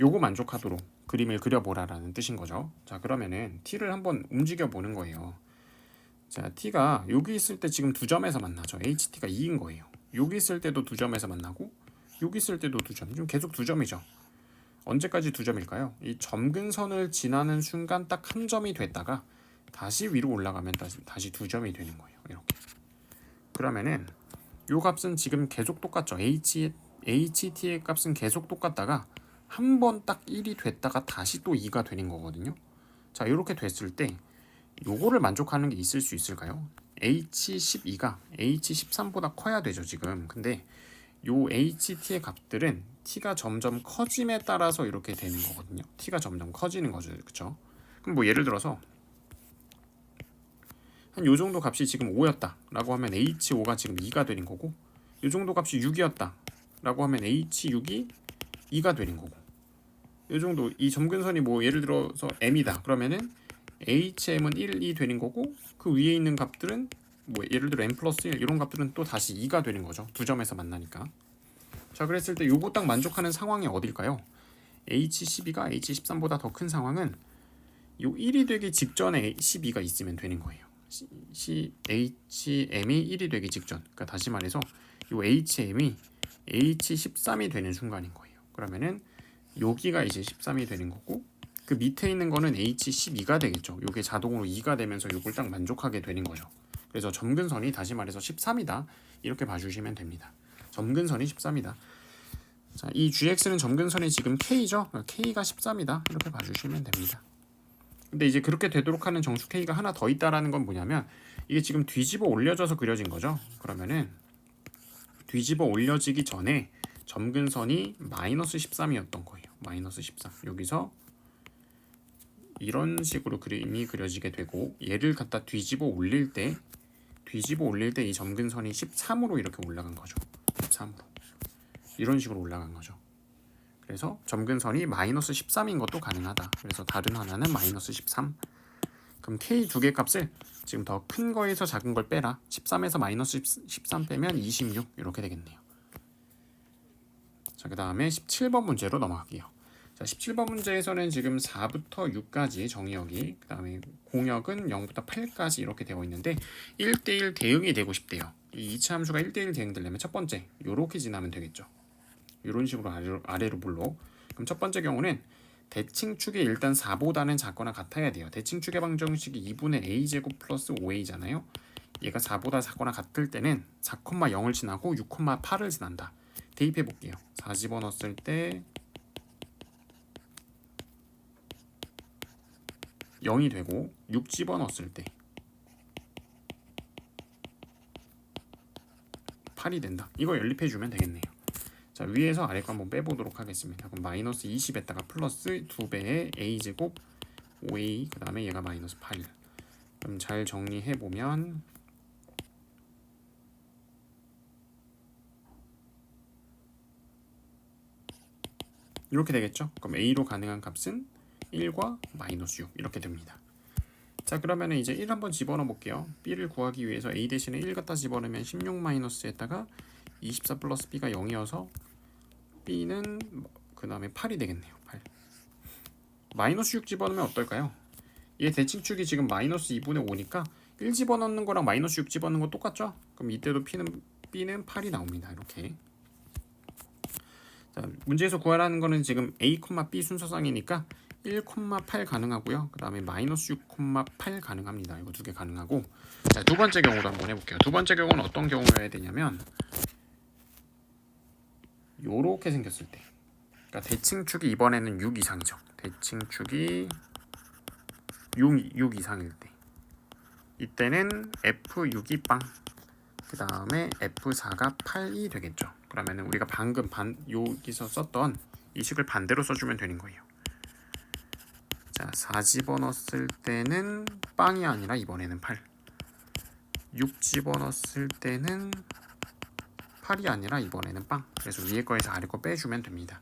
요거 만족하도록 그림을 그려보라라는 뜻인 거죠. 자, 그러면은 t를 한번 움직여 보는 거예요. 자, t가 여기 있을 때 지금 두 점에서 만나죠. ht가 2인 거예요. 여기 있을 때도 두 점에서 만나고 여기 있을 때도 두 점. 지금 계속 두 점이죠. 언제까지 두 점일까요? 이 점근선을 지나는 순간 딱 한 점이 됐다가 다시 위로 올라가면 다시 두 점이 되는 거예요. 이렇게. 그러면은 요 값은 지금 계속 똑같죠. ht의 값은 계속 똑같다가 한 번 딱 1이 됐다가 다시 또 2가 되는 거거든요. 자, 이렇게 됐을 때 요거를 만족하는 게 있을 수 있을까요? h12가 h13보다 커야 되죠, 지금. 근데 요 ht의 값들은 t가 점점 커짐에 따라서 이렇게 되는 거거든요. t가 점점 커지는 거죠, 그쵸? 그럼 뭐 예를 들어서 한 요 정도 값이 지금 5였다 라고 하면 h5가 지금 2가 되는 거고, 요 정도 값이 6이었다 라고 하면 h6이 2가 되는 거고, 요 정도 이 점근선이 뭐 예를 들어서 m이다 그러면은 HM은 1이 되는 거고, 그 위에 있는 값들은 뭐 예를 들어 m 플러스 1 이런 값들은 또 다시 2가 되는 거죠. 두 점에서 만나니까. 자, 그랬을 때 요거 딱 만족하는 상황이 어딜까요? H12가 H13보다 더 큰 상황은 요 1이 되기 직전에 12가 있으면 되는 거예요. HM이 1이 되기 직전. 그러니까 다시 말해서 요 HM이 H13이 되는 순간인 거예요. 그러면은 여기가 이제 13이 되는 거고, 그 밑에 있는 거는 H12가 되겠죠. 요게 자동으로 2가 되면서 요걸 딱 만족하게 되는 거죠. 그래서 점근선이 다시 말해서 13이다. 이렇게 봐주시면 됩니다. 점근선이 13이다. 자, 이 GX는 점근선이 지금 K죠. K가 13이다. 이렇게 봐주시면 됩니다. 근데 이제 그렇게 되도록 하는 정수 K가 하나 더 있다라는 건 뭐냐면, 이게 지금 뒤집어 올려져서 그려진 거죠. 그러면은 뒤집어 올려지기 전에 점근선이 마이너스 13이었던 거예요. 마이너스 13. 여기서 이런 식으로 그림이 그려지게 되고, 얘를 갖다 뒤집어 올릴 때 이 점근선이 13으로 이렇게 올라간 거죠. 13으로 이런 식으로 올라간 거죠. 그래서 점근선이 마이너스 13인 것도 가능하다. 그래서 다른 하나는 마이너스 13. 그럼 K 두 개 값을 지금 더 큰 거에서 작은 걸 빼라. 13에서 마이너스 13 빼면 26 이렇게 되겠네요. 자, 그 다음에 17번 문제로 넘어갈게요. 자, 17번 문제에서는 지금 4부터 6까지 정의역이, 그 다음에 공역은 0부터 8까지 이렇게 되어 있는데 1대1 대응이 되고 싶대요. 이 이차 함수가 1대1 대응되려면 첫 번째 요렇게 지나면 되겠죠. 이런 식으로 아래로 불러. 그럼 첫 번째 경우는 대칭축이 일단 4보다는 작거나 같아야 돼요. 대칭축의 방정식이 2분의 a제곱 플러스 5a잖아요. 얘가 4보다 작거나 같을 때는 4,0을 지나고 6,8을 지난다. 대입해 볼게요. 4 집어넣었을 때 0이 되고, 6 집어넣었을 때 8이 된다. 이거 연립해주면 되겠네요. 자, 위에서 아래 거 한번 빼보도록 하겠습니다. 그럼 마이너스 20에다가 플러스 2배의 a제곱 5a, 그 다음에 얘가 마이너스 8. 그럼 잘 정리해보면 이렇게 되겠죠. 그럼 a로 가능한 값은 1과 마이너스 6 이렇게 됩니다. 자, 그러면 이제 1 한번 집어넣어 볼게요. b를 구하기 위해서 a 대신에 1 갖다 집어넣으면 16 마이너스에다가 24 플러스 b가 0이어서 b는 그 다음에 8이 되겠네요. 8. 마이너스 6 집어넣으면 어떨까요? 얘 대칭축이 지금 마이너스 2분의 5니까 1 집어넣는 거랑 마이너스 6 집어넣는 거 똑같죠? 그럼 이때도 b는 8이 나옵니다. 이렇게. 자, 문제에서 구하라는 거는 지금 a, b 순서상이니까 1,8 가능하고요. 그 다음에 마이너스 6,8 가능합니다. 이거 두 개 가능하고. 자, 두 번째 경우도 한번 해볼게요. 두 번째 경우는 어떤 경우여야 되냐면 요렇게 생겼을 때, 그러니까 대칭축이 이번에는 6 이상이죠. 대칭축이 6 이상일 때, 이때는 F6이 빵, 그 다음에 F4가 8이 되겠죠. 그러면 우리가 방금 여기서 썼던 이 식을 반대로 써주면 되는 거예요. 자, 4 집어넣었을 때는 빵이 아니라 이번에는 8. 6 집어넣었을 때는 8이 아니라 이번에는 빵. 그래서 위에 거에서 아래 거 빼주면 됩니다.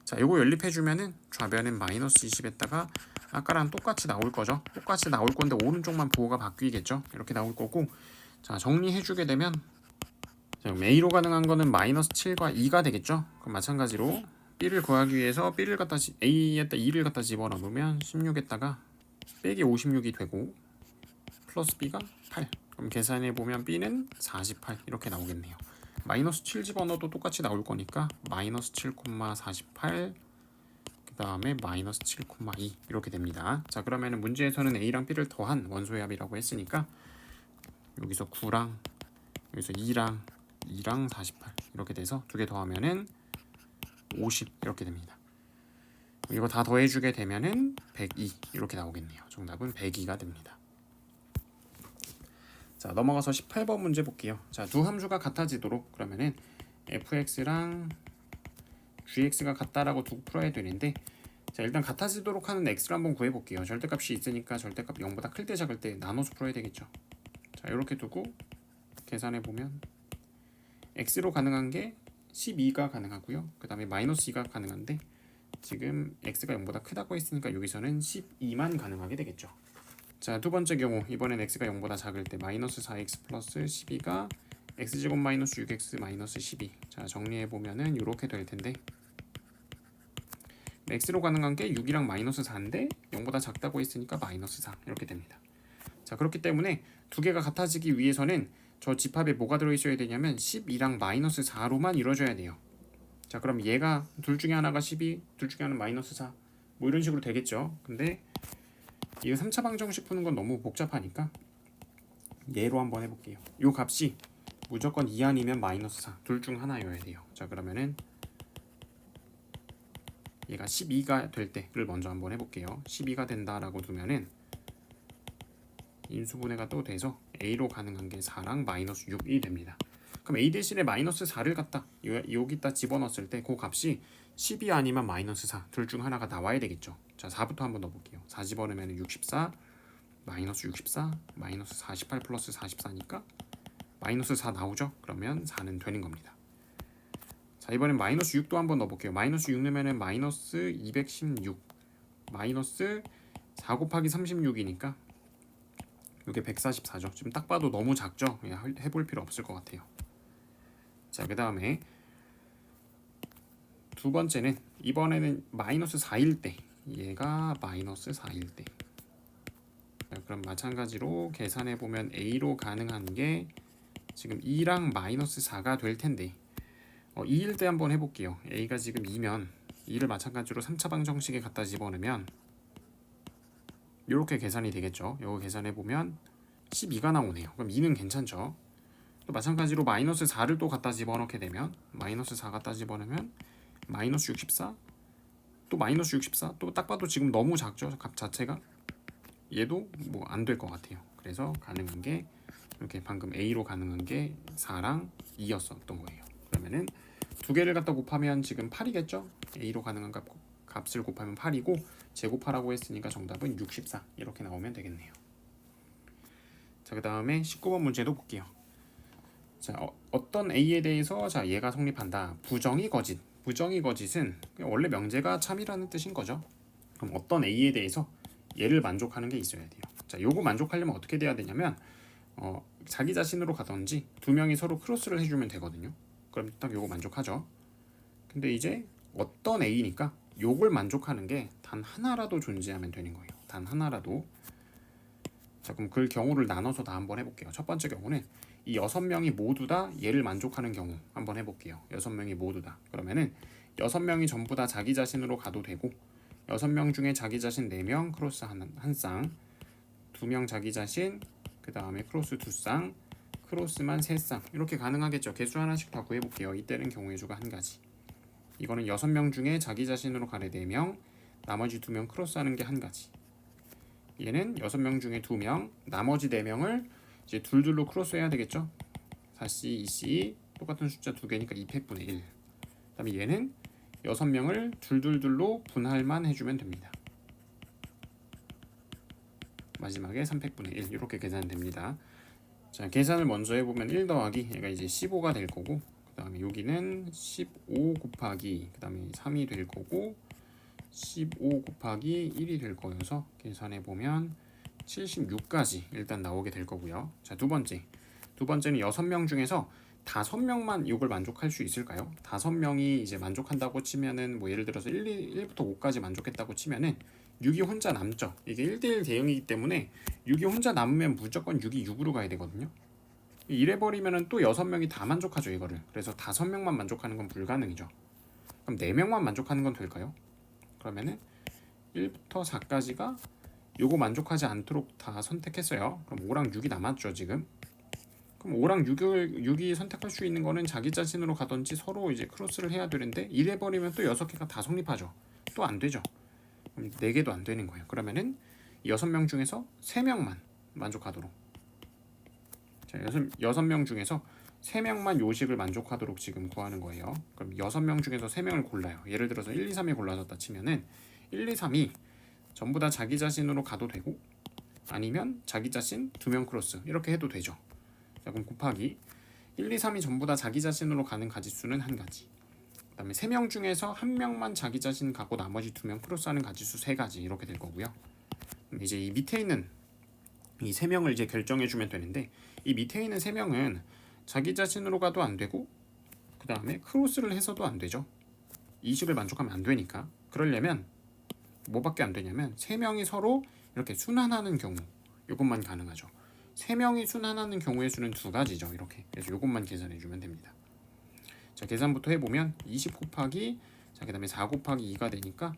자, 요거 연립해주면은 좌변은 마이너스 20에다가 아까랑 똑같이 나올 거죠. 똑같이 나올 건데 오른쪽만 보호가 바뀌겠죠. 이렇게 나올 거고, 자, 정리해주게 되면 자, A로 가능한 거는 마이너스 7과 2가 되겠죠. 그럼 마찬가지로 B를 구하기 위해서 B를 갖다 A에다 2를 갖다 집어넣으면 16에다가 빼기 56이 되고 플러스 B가 8. 그럼 계산해 보면 B는 48 이렇게 나오겠네요. 마이너스 7 집어넣어도 똑같이 나올 거니까 마이너스 7,48 그 다음에 마이너스 7,2 이렇게 됩니다. 자, 그러면은 문제에서는 A랑 B를 더한 원소의 합이라고 했으니까 여기서 9랑 여기서 2랑 48 이렇게 돼서 두 개 더하면은 50 이렇게 됩니다. 이거 다 더해주게 되면은 102 이렇게 나오겠네요. 정답은 102가 됩니다. 자, 넘어가서 18번 문제 볼게요. 자, 두 함수가 같아지도록 그러면은 fx랑 gx가 같다라고 두고 풀어야 되는데, 자, 일단 같아지도록 하는 x를 한번 구해볼게요. 절대값이 있으니까 절대값 0보다 클 때 작을 때 나눠서 풀어야 되겠죠. 자, 이렇게 두고 계산해보면 x로 가능한 게 12가 가능하고요. 그 다음에 마이너스 2가 가능한데 지금 x가 0보다 크다고 했으니까 여기서는 12만 가능하게 되겠죠. 자, 두 번째 경우 이번엔 x가 0보다 작을 때 마이너스 4x 플러스 12가 x제곱 마이너스 6x 마이너스 12. 자, 정리해보면은 이렇게 될 텐데 x로 가능한 게 6이랑 마이너스 4인데 0보다 작다고 했으니까 마이너스 4 이렇게 됩니다. 자, 그렇기 때문에 두 개가 같아지기 위해서는 저 집합에 뭐가 들어있어야 되냐면 12랑 마이너스 4로만 이루어져야 돼요. 자, 그럼 얘가 둘 중에 하나가 12, 둘 중에 하나는 마이너스 4 뭐 이런 식으로 되겠죠. 근데 이거 3차 방정식 푸는 건 너무 복잡하니까 얘로 한번 해볼게요. 요 값이 무조건 2 아니면 마이너스 4 둘 중 하나여야 돼요. 자, 그러면은 얘가 12가 될 때를 먼저 한번 해볼게요. 12가 된다라고 두면은 인수분해가 또 돼서 A로 가능한 게 4랑 마이너스 6이 됩니다. 그럼 A 대신에 마이너스 4를 갖다 여기다 집어넣었을 때 그 값이 12 아니면 마이너스 4 둘 중 하나가 나와야 되겠죠. 자, 4부터 한번 넣어볼게요. 4 집어넣으면 64 마이너스 64 마이너스 48 플러스 44니까 마이너스 4 나오죠. 그러면 4는 되는 겁니다. 자, 이번엔 마이너스 6도 한번 넣어볼게요. 마이너스 6 넣으면 마이너스 216 마이너스 4 곱하기 36이니까 이게 144죠. 지금 딱 봐도 너무 작죠. 그냥 해볼 필요 없을 것 같아요. 자, 그 다음에 두 번째는 이번에는 마이너스 4일 때 얘가 마이너스 4일 때. 자, 그럼 마찬가지로 계산해 보면 A로 가능한 게 지금 2랑 마이너스 4가 될 텐데 2일 때 한번 해볼게요. A가 지금 2면 2를 마찬가지로 3차 방정식에 갖다 집어넣으면 이렇게 계산이 되겠죠. 이거 계산해 보면 12가 나오네요. 그럼 2는 괜찮죠. 또 마찬가지로 마이너스 4를 또 갖다 집어넣게 되면 마이너스 4 갖다 집어넣으면 마이너스 64 또 마이너스 64 또 딱 봐도 지금 너무 작죠. 값 자체가 얘도 뭐 안 될 것 같아요. 그래서 가능한 게 이렇게 방금 A로 가능한 게 4랑 2였었던 거예요. 그러면은 두 개를 갖다 곱하면 지금 8이겠죠. A로 가능한 값을 곱하면 8이고 제곱하라고 했으니까 정답은 64 이렇게 나오면 되겠네요. 자, 그 다음에 19번 문제도 볼게요. 자, 어떤 A에 대해서 자 얘가 성립한다. 부정의 거짓. 부정의 거짓은 원래 명제가 참이라는 뜻인 거죠. 그럼 어떤 A에 대해서 얘를 만족하는 게 있어야 돼요. 자, 요거 만족하려면 어떻게 돼야 되냐면 자기 자신으로 가든지 두 명이 서로 크로스를 해주면 되거든요. 그럼 딱 요거 만족하죠. 근데 이제 어떤 A니까 요걸 만족하는 게 단 하나라도 존재하면 되는 거예요. 단 하나라도. 자, 그럼 그 경우를 나눠서 다 한번 해볼게요. 첫 번째 경우는 이 6명이 모두 다 얘를 만족하는 경우 한번 해볼게요. 6명이 모두 다. 그러면은 6명이 전부 다 자기 자신으로 가도 되고 6명 중에 자기 자신 4명 크로스 한 쌍, 2명 자기 자신, 그 다음에 크로스 2쌍, 크로스만 3쌍 이렇게 가능하겠죠. 개수 하나씩 다 구해볼게요. 이때는 경우의 수가 한 가지. 이거는 6명 중에 자기 자신으로 가래 4명, 나머지 2명 크로스하는 게 한 가지. 얘는 6명 중에 2명, 나머지 4명을 이제 둘둘로 크로스해야 되겠죠. 4C, 2C 똑같은 숫자 2개니까 2팩분의 1. 그 다음에 얘는 6명을 둘둘둘로 분할만 해주면 됩니다. 마지막에 3팩분의 1 이렇게 계산됩니다. 자, 계산을 먼저 해보면 1 더하기 얘가 이제 15가 될 거고, 그 다음에 여기는 15 곱하기 그 다음에 3이 될 거고, 15 곱하기 1이 될 거여서 계산해보면 76까지 일단 나오게 될 거고요. 자, 두 번째는 6명 중에서 5명만 이걸 만족할 수 있을까요? 5명이 이제 만족한다고 치면은 뭐 예를 들어서 1부터 5까지 만족했다고 치면은 6이 혼자 남죠. 이게 1대1 대응이기 때문에 6이 혼자 남으면 무조건 6이 6으로 가야 되거든요. 이래버리면은 또 6명이 다 만족하죠, 이거를. 그래서 5명만 만족하는 건 불가능이죠. 그럼 4명만 만족하는 건 될까요? 그러면은 1부터 4까지가 요거 만족하지 않도록 다 선택했어요. 그럼 5랑 6이 남았죠, 지금. 그럼 5랑 6이 선택할 수 있는 거는 자기 자신으로 가든지 서로 이제 크로스를 해야 되는데, 이래버리면 또 6개가 다 성립하죠. 또 안 되죠. 그럼 4개도 안 되는 거예요. 그러면은 6명 중에서 3명만 만족하도록. 자, 6명 중에서 3명만 요식을 만족하도록 지금 구하는 거예요. 그럼 6명 중에서 3명을 골라요. 예를 들어서 1, 2, 3이 골라졌다 치면은 1, 2, 3이 전부 다 자기 자신으로 가도 되고, 아니면 자기 자신 2명 크로스 이렇게 해도 되죠. 자, 그럼 곱하기 1, 2, 3이 전부 다 자기 자신으로 가는 가지수는 한 가지. 그 다음에 3명 중에서 1명만 자기 자신 가고 나머지 2명 크로스하는 가지수 3가지 이렇게 될 거고요. 이제 이 밑에 있는 이 3명을 이제 결정해주면 되는데, 이 밑에 있는 3명은 자기 자신으로 가도 안 되고, 그 다음에 크로스를 해서도 안 되죠. 이식을 만족하면 안 되니까. 그러려면 뭐밖에 안 되냐면 3명이 서로 이렇게 순환하는 경우, 이것만 가능하죠. 3명이 순환하는 경우의 수는 2가지죠. 이렇게. 그래서 이것만 계산해주면 됩니다. 자, 계산부터 해보면 20 곱하기, 자, 그 다음에 4 곱하기 2가 되니까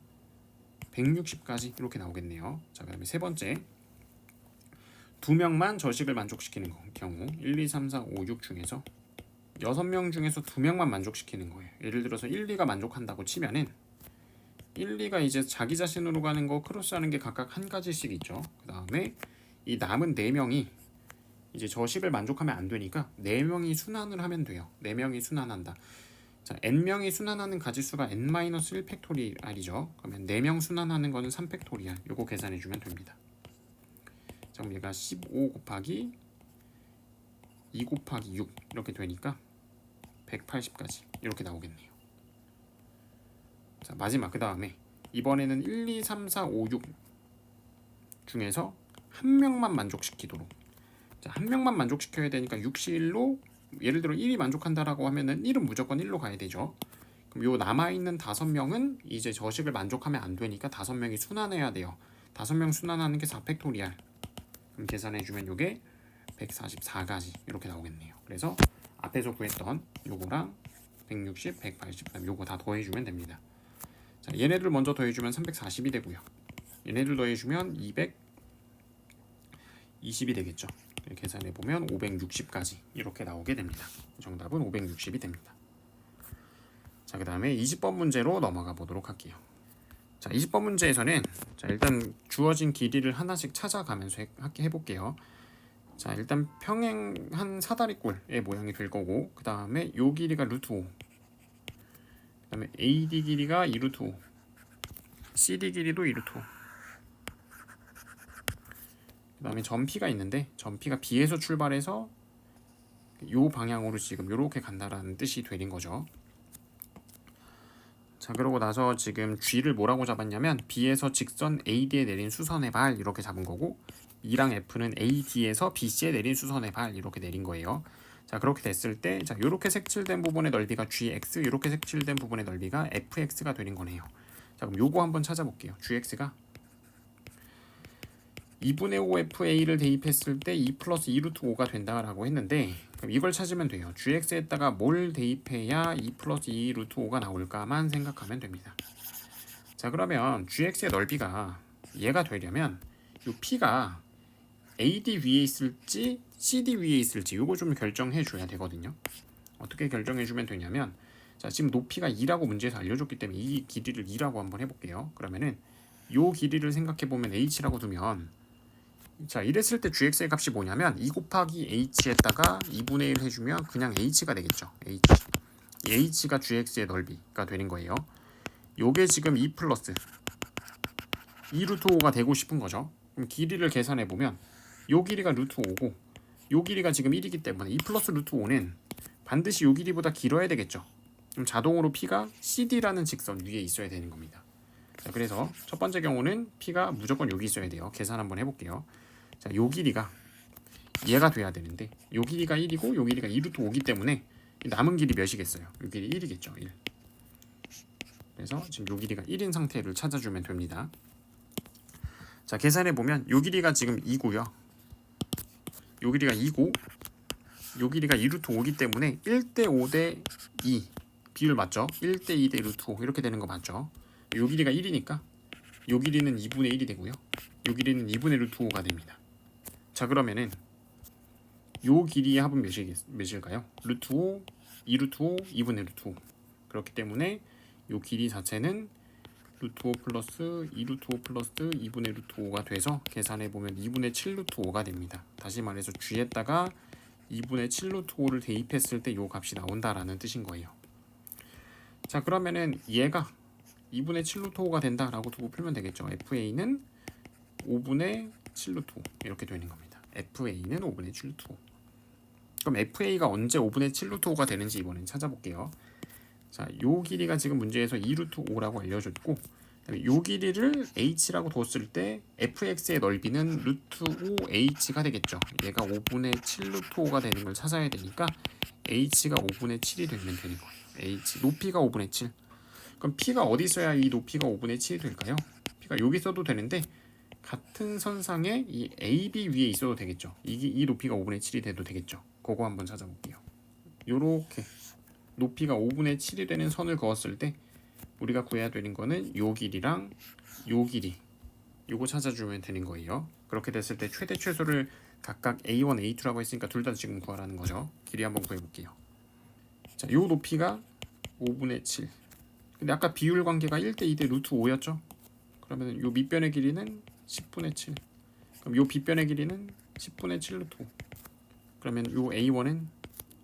160까지 이렇게 나오겠네요. 자, 그 다음에 세 번째, 2명만 저식을 만족시키는 경우 1, 2, 3, 4, 5, 6 중에서 6명 중에서 2명만 만족시키는 거예요. 예를 들어서 1, 2가 만족한다고 치면은 1, 2가 이제 자기 자신으로 가는 거 크로스하는 게 각각 한 가지씩 있죠. 그 다음에 이 남은 4명이 이제 저식을 만족하면 안 되니까 4명이 순환을 하면 돼요. 4명이 순환한다. 자, n명이 순환하는 가지수가 n-1 팩토리알이죠. 그러면 4명 순환하는 거는 3 팩토리알. 요거 계산해 주면 됩니다. 자, 그럼 얘가 15 곱하기 2 곱하기 6 이렇게 되니까 180까지 이렇게 나오겠네요. 자, 마지막 그 다음에 이번에는 1, 2, 3, 4, 5, 6 중에서 한 명만 만족시키도록. 자, 한 명만 만족시켜야 되니까 6시1로 예를 들어 1이 만족한다라고 하면은 1은 무조건 1로 가야 되죠. 그럼 요 남아있는 5명은 이제 저식을 만족하면 안 되니까 5명이 순환해야 돼요. 5명 순환하는 게 4 팩토리알. 그럼 계산해주면 요게 144가지 이렇게 나오겠네요. 그래서 앞에서 구했던 요거랑 160, 180, 그다음 요거 다 더해주면 됩니다. 자, 얘네들 먼저 더해주면 340이 되고요. 얘네들 더해주면 220이 되겠죠. 계산해보면 560까지 이렇게 나오게 됩니다. 정답은 560이 됩니다. 자, 그 다음에 20번 문제로 넘어가 보도록 할게요. 자, 20번 문제에서는 자, 일단 주어진 길이를 하나씩 찾아가면서 해볼게요. 자, 일단 평행한 사다리꼴의 모양이 될 거고, 그 다음에 요 길이가 루트 5, 그 다음에 AD 길이가 2루트 5, CD 길이도 2루트 5, 그 다음에 점P가 있는데 점P가 B에서 출발해서 요 방향으로 지금 요렇게 간다라는 뜻이 되는 거죠. 자, 그러고 나서 지금 G를 뭐라고 잡았냐면 B에서 직선 AD에 내린 수선의 발 이렇게 잡은 거고, E랑 F는 AD에서 BC에 내린 수선의 발 이렇게 내린 거예요. 자, 그렇게 됐을 때 자, 요렇게 색칠된 부분의 넓이가 GX, 요렇게 색칠된 부분의 넓이가 FX가 되는 거네요. 자, 그럼 요거 한번 찾아볼게요. GX가 2분의 5FA를 대입했을 때 2 플러스 2 루트 5가 된다라고 했는데, 그럼 이걸 찾으면 돼요. GX에다가 뭘 대입해야 2 플러스 2 루트 5가 나올까만 생각하면 됩니다. 자, 그러면 GX의 넓이가 얘가 되려면 이 P가 AD 위에 있을지 CD 위에 있을지 요거 좀 결정해 줘야 되거든요. 어떻게 결정해 주면 되냐면, 자, 지금 높이가 2라고 문제에서 알려줬기 때문에 이 길이를 2라고 한번 해볼게요. 그러면은 요 길이를 생각해 보면 H라고 두면, 자, 이랬을 때 GX의 값이 뭐냐면 2 곱하기 H에다가 2분의 1 해주면 그냥 H가 되겠죠. H가 GX의 넓이가 되는 거예요. 요게 지금 2 플러스 2 루트 5가 되고 싶은 거죠. 그럼 길이를 계산해 보면 요 길이가 루트 5고 요 길이가 지금 1이기 때문에 2 플러스 루트 5는 반드시 요 길이보다 길어야 되겠죠. 그럼 자동으로 P가 CD라는 직선 위에 있어야 되는 겁니다. 자, 그래서 첫 번째 경우는 P가 무조건 여기 있어야 돼요. 계산 한번 해볼게요. 자, 요 길이가 얘가 돼야 되는데 요 길이가 1이고 요 길이가 2루트 5기 때문에 남은 길이 몇이겠어요? 요 길이 1이겠죠. 1. 그래서 지금 요 길이가 1인 상태를 찾아주면 됩니다. 자, 계산해보면 요 길이가 지금 2고요. 요 길이가 2고 요 길이가 2루트 5기 때문에 1대 5대 2 비율 맞죠? 1대 2대 루트 5 이렇게 되는 거 맞죠? 요 길이가 1이니까 요 길이는 2분의 1이 되고요. 요 길이는 2분의 루트 5가 됩니다. 자, 그러면은 요 길이의 합은 몇일까요? 루트 5, 2루트 5, 2분의 루트 5. 그렇기 때문에 요 길이 자체는 루트 5 플러스 2루트 5 플러스 2분의 루트 5가 돼서 계산해보면 2분의 7 루트 5가 됩니다. 다시 말해서 G에다가 2분의 7 루트 5를 대입했을 때 요 값이 나온다라는 뜻인 거예요. 자, 그러면은 얘가 2분의 7 루트 5가 된다라고 두고 풀면 되겠죠. FA는 5분의 7 루트 5 이렇게 되는 겁니다. FA는 5분의 7 루트 5. 그럼 FA가 언제 5분의 7 루트 5가 되는지 이번엔 찾아볼게요. 자, 요 길이가 지금 문제에서 2 루트 5라고 알려줬고 요 길이를 h라고 뒀을 때 fx의 넓이는 루트 5h가 되겠죠. 얘가 5분의 7 루트 5가 되는 걸 찾아야 되니까 h가 5분의 7이 되면 되는 거예요. h 높이가 5분의 7. 그럼 p가 어디 있어야 이 높이가 5분의 7이 될까요? p가 여기 있어도 되는데 같은 선상에 이 AB 위에 있어도 되겠죠. 이 높이가 5분의 7이 돼도 되겠죠. 그거 한번 찾아볼게요. 요렇게 높이가 5분의 7이 되는 선을 그었을 때 우리가 구해야 되는 거는 요 길이랑 요 길이 요거 찾아주면 되는 거예요. 그렇게 됐을 때 최대 최소를 각각 A1, A2라고 했으니까 둘 다 지금 구하라는 거죠. 길이 한번 구해볼게요. 자, 요 높이가 5분의 7. 근데 아까 비율 관계가 1대 2대 루트 5였죠. 그러면 요 밑변의 길이는 10분의 7. 그럼 요 빗변의 길이는 10분의 7 루트 5. 그러면 요 A1은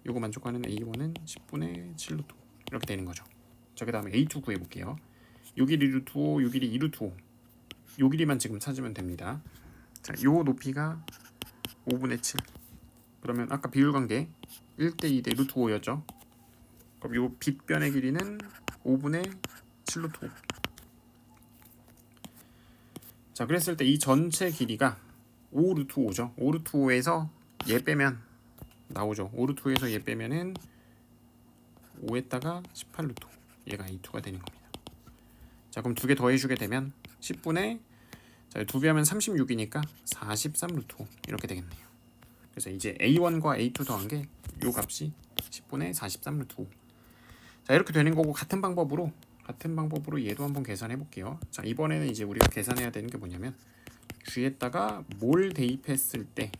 요거 만족하는 A1은 10분의 7 루트 5 이렇게 되는 거죠. 자, 그 다음에 A2 구해볼게요. 요 길이 루트 5, 요 길이 2 루트 5. 요 길이만 지금 찾으면 됩니다. 자, 요 높이가 5분의 7. 그러면 아까 비율 관계 1대 2대 루트 5였죠. 그럼 요 빗변의 길이는 5분의 7 루트 5. 자, 그랬을 때 이 전체 길이가 5 루트 5죠. 5 루트 5에서 얘 빼면 나오죠. 5 루트 5에서 얘 빼면은 5에다가 18 루트 5. 얘가 A2가 되는 겁니다. 자, 그럼 두 개 더해주게 되면 10분의 자, 2배 하면 36이니까 43 루트 5 이렇게 되겠네요. 그래서 이제 A1과 A2 더한 게 요 값이 10분의 43 루트 5. 자, 이렇게 되는 거고 같은 방법으로 얘도 한번 계산해 볼게요. 자, 이번에는 이제 우리가 계산해야 되는 게 뭐냐면 G에다가 뭘 대입했을 때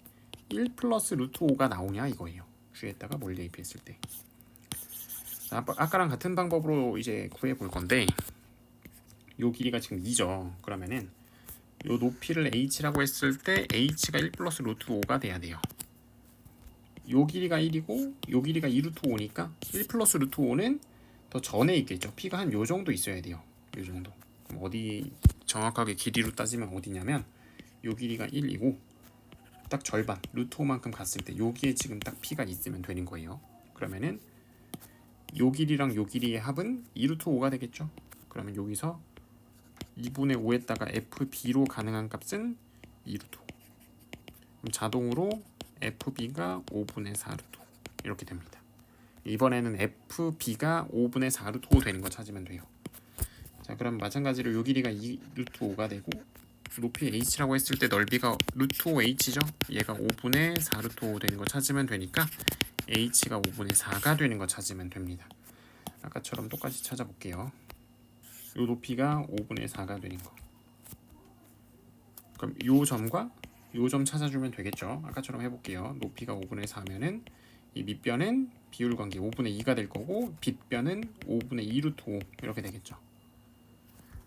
1 플러스 루트 5가 나오냐 이거예요. G에다가 뭘 대입했을 때. 자, 아까랑 같은 방법으로 이제 구해 볼 건데 요 길이가 지금 2죠. 그러면은 요 높이를 h라고 했을 때 h가 1 플러스 루트 5가 돼야 돼요. 요 길이가 1이고 요 길이가 2 루트 5니까 1 플러스 루트 5는 더 전에 있겠죠. p가 한 요 정도 있어야 돼요. 요 정도. 그럼 어디 정확하게 길이로 따지면 어디냐면 요 길이가 1이고 딱 절반 루트 5만큼 갔을 때 여기에 지금 딱 p가 있으면 되는 거예요. 그러면은 요 길이랑 요 길이의 합은 2 루트 5가 되겠죠. 그러면 여기서 2분의 5에다가 FB로 가능한 값은 2 루트 5. 그럼 자동으로 FB가 5분의 4 루트 5 이렇게 됩니다. 이번에는 FB가 5분의 4 루트 5 되는 거 찾으면 돼요. 자, 그럼 마찬가지로 요 길이가 2 루트 5가 되고 높이 h라고 했을 때 넓이가 루트 5h죠. 얘가 5분의 4 루트 5 되는 거 찾으면 되니까 h가 5분의 4가 되는 거 찾으면 됩니다. 아까처럼 똑같이 찾아볼게요. 요 높이가 5분의 4가 되는 거. 그럼 요 점과 요 점 찾아주면 되겠죠. 아까처럼 해볼게요. 높이가 5분의 4면은 이 밑변은 비율 관계 5분의 2가 될 거고 빗변은 5분의 2 루트 5 이렇게 되겠죠.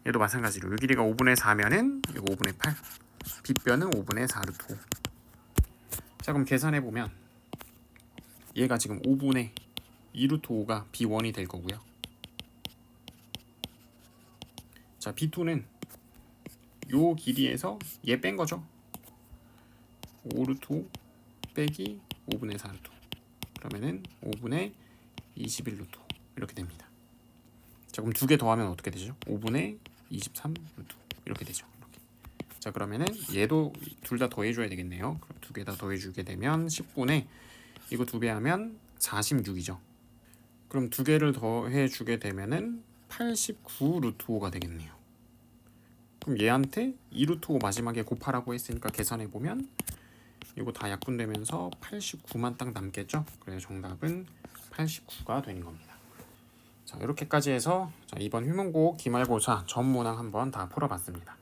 얘도 마찬가지로 요 길이가 5분의 4면은 이거 5분의 8 빗변은 5분의 4 루트 5. 자, 그럼 계산해보면 얘가 지금 5분의 2 루트 5가 B1이 될 거고요. 자, B2는 요 길이에서 얘 뺀 거죠. 5 루트 5 빼기 5분의 4 루트 5. 그러면은 5분의 21 루트 5 이렇게 됩니다. 자, 그럼 두 개 더하면 어떻게 되죠? 5분의 23 루트 5 이렇게 되죠. 이렇게. 자, 그러면은 얘도 둘 다 더해줘야 되겠네요. 두 개 다 더해주게 되면 10분의 이거 2배 하면 46이죠. 그럼 두 개를 더해주게 되면은 89 루트 5가 되겠네요. 그럼 얘한테 2 루트 5 마지막에 곱하라고 했으니까 계산해보면 이거 다 약분되면서 89만 딱 남겠죠. 그래서 정답은 89가 되는 겁니다. 자, 이렇게까지 해서 이번 휘문고 기말고사 전 문항 한번 다 풀어봤습니다.